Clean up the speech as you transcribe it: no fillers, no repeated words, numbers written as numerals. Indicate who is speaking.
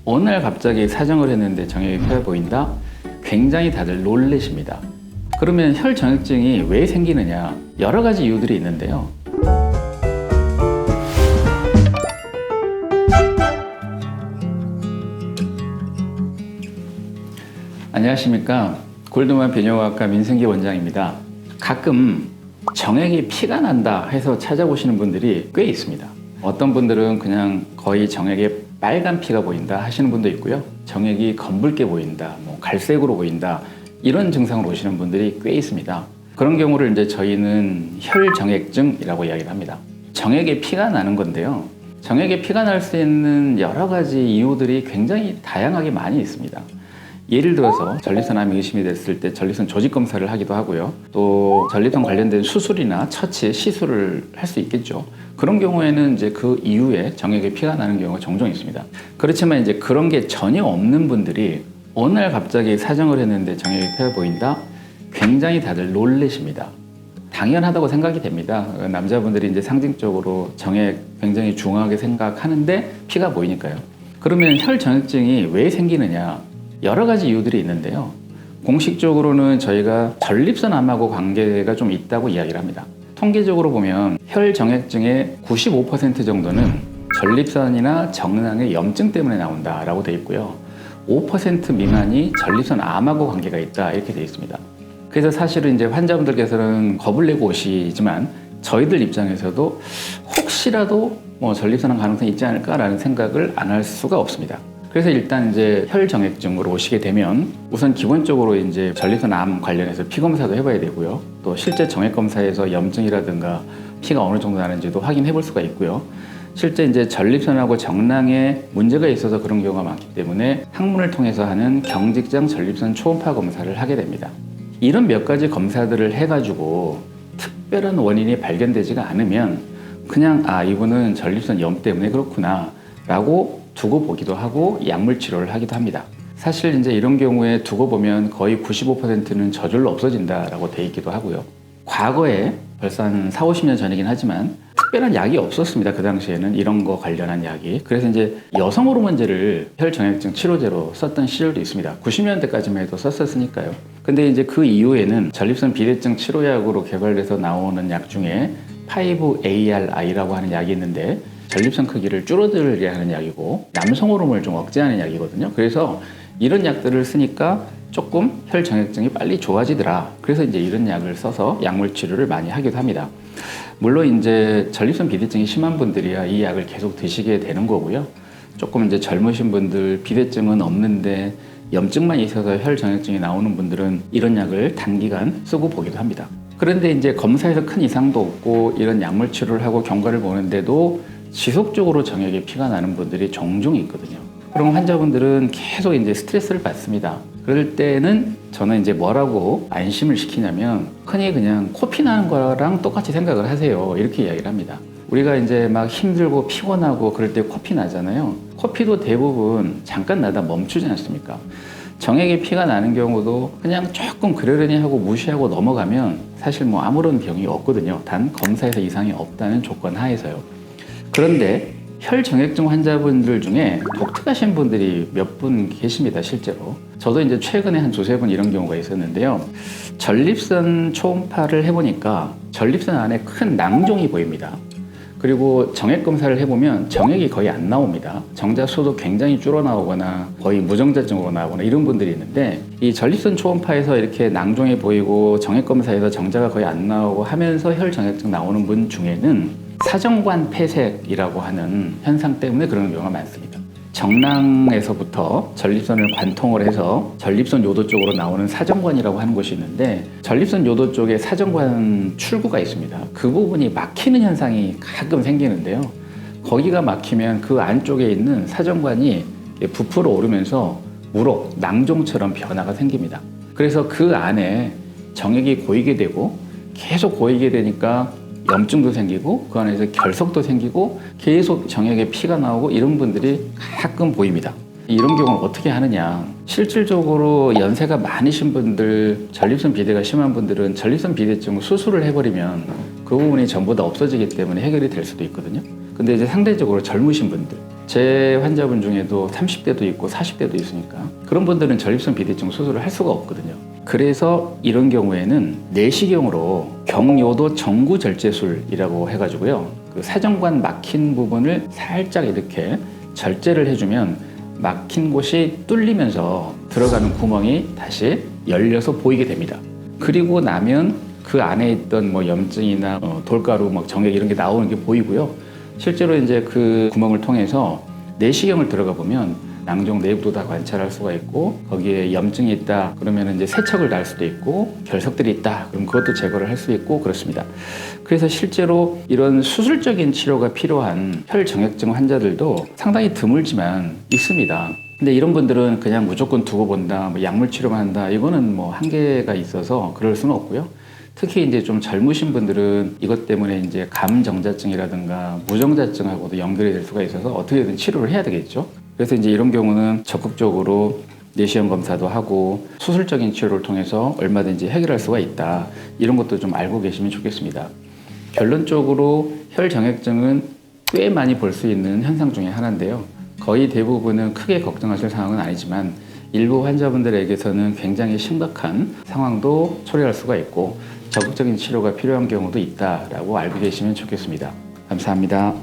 Speaker 1: 어느 날 갑자기 사정을 했는데 정액이 펴 보인다? 굉장히 다들 놀라십니다. 그러면 혈정액증이 왜 생기느냐? 여러 가지 이유들이 있는데요. 안녕하십니까. 골드만 비뇨기과학과 민승기 원장입니다. 가끔 정액이 피가 난다 해서 찾아보시는 분들이 꽤 있습니다. 어떤 분들은 그냥 거의 정액에 빨간 피가 보인다 하시는 분도 있고요. 정액이 검붉게 보인다, 갈색으로 보인다 이런 증상으로 오시는 분들이 꽤 있습니다. 그런 경우를 이제 저희는 혈정액증이라고 이야기를 합니다. 정액에 피가 나는 건데요. 정액에 피가 날 수 있는 여러 가지 이유들이 굉장히 다양하게 많이 있습니다. 예를 들어서 전립선암이 의심이 됐을 때 전립선 조직 검사를 하기도 하고요. 또 전립선 관련된 수술이나 처치, 시술을 할 수 있겠죠. 그런 경우에는 이제 그 이후에 정액에 피가 나는 경우가 종종 있습니다. 그렇지만 이제 그런 게 전혀 없는 분들이 어느 날 갑자기 사정을 했는데 정액이 펴 보인다? 굉장히 다들 놀라십니다. 당연하다고 생각이 됩니다. 남자분들이 이제 상징적으로 정액 굉장히 중요하게 생각하는데 피가 보이니까요. 그러면 혈정액증이 왜 생기느냐? 여러 가지 이유들이 있는데요. 공식적으로는 저희가 전립선암하고 관계가 좀 있다고 이야기를 합니다. 통계적으로 보면 혈정액증의 95% 정도는 전립선이나 정낭의 염증 때문에 나온다라고 되어 있고요. 5% 미만이 전립선암하고 관계가 있다 이렇게 되어 있습니다. 그래서 사실은 이제 환자분들께서는 겁을 내고 오시지만 저희들 입장에서도 혹시라도 전립선암 가능성이 있지 않을까라는 생각을 안 할 수가 없습니다. 그래서 일단 이제 혈정액증으로 오시게 되면 우선 기본적으로 이제 전립선암 관련해서 피 검사도 해봐야 되고요. 또 실제 정액 검사에서 염증이라든가 피가 어느 정도 나는지도 확인해 볼 수가 있고요. 실제 이제 전립선하고 정낭에 문제가 있어서 그런 경우가 많기 때문에 항문을 통해서 하는 경직장 전립선 초음파 검사를 하게 됩니다. 이런 몇 가지 검사들을 해가지고 특별한 원인이 발견되지가 않으면 그냥 이분은 전립선 염 때문에 그렇구나 라고 두고 보기도 하고 약물 치료를 하기도 합니다. 사실 이제 이런 경우에 두고 보면 거의 95%는 저절로 없어진다라고 돼 있기도 하고요. 과거에 벌써 한 4, 50년 전이긴 하지만 특별한 약이 없었습니다. 그 당시에는 이런 거 관련한 약이. 그래서 이제 여성 호르몬제를 혈정액증 치료제로 썼던 시절도 있습니다. 90년대까지만 해도 썼었으니까요. 근데 이제 그 이후에는 전립선 비대증 치료약으로 개발돼서 나오는 약 중에 5-ARI라고 하는 약이 있는데 전립선 크기를 줄어들게 하는 약이고 남성 호르몬을 좀 억제하는 약이거든요. 그래서 이런 약들을 쓰니까 조금 혈정액증이 빨리 좋아지더라. 그래서 이제 이런 약을 써서 약물 치료를 많이 하기도 합니다. 물론 이제 전립선 비대증이 심한 분들이야 이 약을 계속 드시게 되는 거고요. 조금 이제 젊으신 분들 비대증은 없는데 염증만 있어서 혈정액증이 나오는 분들은 이런 약을 단기간 쓰고 보기도 합니다. 그런데 이제 검사에서 큰 이상도 없고 이런 약물 치료를 하고 경과를 보는데도 지속적으로 정액에 피가 나는 분들이 종종 있거든요. 그럼 환자분들은 계속 이제 스트레스를 받습니다. 그럴 때는 저는 이제 뭐라고 안심을 시키냐면 흔히 그냥 코피 나는 거랑 똑같이 생각을 하세요. 이렇게 이야기를 합니다. 우리가 이제 막 힘들고 피곤하고 그럴 때 코피 나잖아요. 코피도 대부분 잠깐 나다 멈추지 않습니까? 정액에 피가 나는 경우도 그냥 조금 그러려니 하고 무시하고 넘어가면 사실 아무런 병이 없거든요. 단 검사에서 이상이 없다는 조건 하에서요. 그런데 혈정액증 환자분들 중에 독특하신 분들이 몇 분 계십니다, 실제로. 저도 이제 최근에 한 두세 번 이런 경우가 있었는데요. 전립선 초음파를 해보니까 전립선 안에 큰 낭종이 보입니다. 그리고 정액 검사를 해보면 정액이 거의 안 나옵니다. 정자수도 굉장히 줄어 나오거나 거의 무정자증으로 나오거나 이런 분들이 있는데 이 전립선 초음파에서 이렇게 낭종이 보이고 정액 검사에서 정자가 거의 안 나오고 하면서 혈정액증 나오는 분 중에는 사정관 폐색이라고 하는 현상 때문에 그런 경우가 많습니다. 정낭에서부터 전립선을 관통을 해서 전립선 요도 쪽으로 나오는 사정관이라고 하는 곳이 있는데 전립선 요도 쪽에 사정관 출구가 있습니다. 그 부분이 막히는 현상이 가끔 생기는데요. 거기가 막히면 그 안쪽에 있는 사정관이 부풀어 오르면서 우럭, 낭종처럼 변화가 생깁니다. 그래서 그 안에 정액이 고이게 되고 계속 고이게 되니까 염증도 생기고 그 안에서 결석도 생기고 계속 정액에 피가 나오고 이런 분들이 가끔 보입니다. 이런 경우는 어떻게 하느냐? 실질적으로 연세가 많으신 분들, 전립선 비대가 심한 분들은 전립선 비대증 수술을 해버리면 그 부분이 전부 다 없어지기 때문에 해결이 될 수도 있거든요. 근데 이제 상대적으로 젊으신 분들, 제 환자분 중에도 30대도 있고 40대도 있으니까 그런 분들은 전립선 비대증 수술을 할 수가 없거든요. 그래서 이런 경우에는 내시경으로 경요도 정구절제술이라고 해가지고요. 그 사정관 막힌 부분을 살짝 이렇게 절제를 해주면 막힌 곳이 뚫리면서 들어가는 구멍이 다시 열려서 보이게 됩니다. 그리고 나면 그 안에 있던 뭐 염증이나 돌가루, 뭐 정액 이런 게 나오는 게 보이고요. 실제로 이제 그 구멍을 통해서 내시경을 들어가 보면 낭종 내부도 다 관찰할 수가 있고 거기에 염증이 있다 그러면 이제 세척을 날 수도 있고 결석들이 있다 그럼 그것도 제거를 할 수 있고 그렇습니다. 그래서 실제로 이런 수술적인 치료가 필요한 혈정액증 환자들도 상당히 드물지만 있습니다. 근데 이런 분들은 그냥 무조건 두고 본다, 뭐 약물 치료만 한다 이거는 뭐 한계가 있어서 그럴 수는 없고요. 특히 이제 좀 젊으신 분들은 이것 때문에 이제 감정자증이라든가 무정자증하고도 연결이 될 수가 있어서 어떻게든 치료를 해야 되겠죠. 그래서 이제 이런 경우는 적극적으로 내시경 검사도 하고 수술적인 치료를 통해서 얼마든지 해결할 수가 있다. 이런 것도 좀 알고 계시면 좋겠습니다. 결론적으로 혈정액증은 꽤 많이 볼 수 있는 현상 중에 하나인데요. 거의 대부분은 크게 걱정하실 상황은 아니지만 일부 환자분들에게서는 굉장히 심각한 상황도 초래할 수가 있고 적극적인 치료가 필요한 경우도 있다라고 알고 계시면 좋겠습니다. 감사합니다.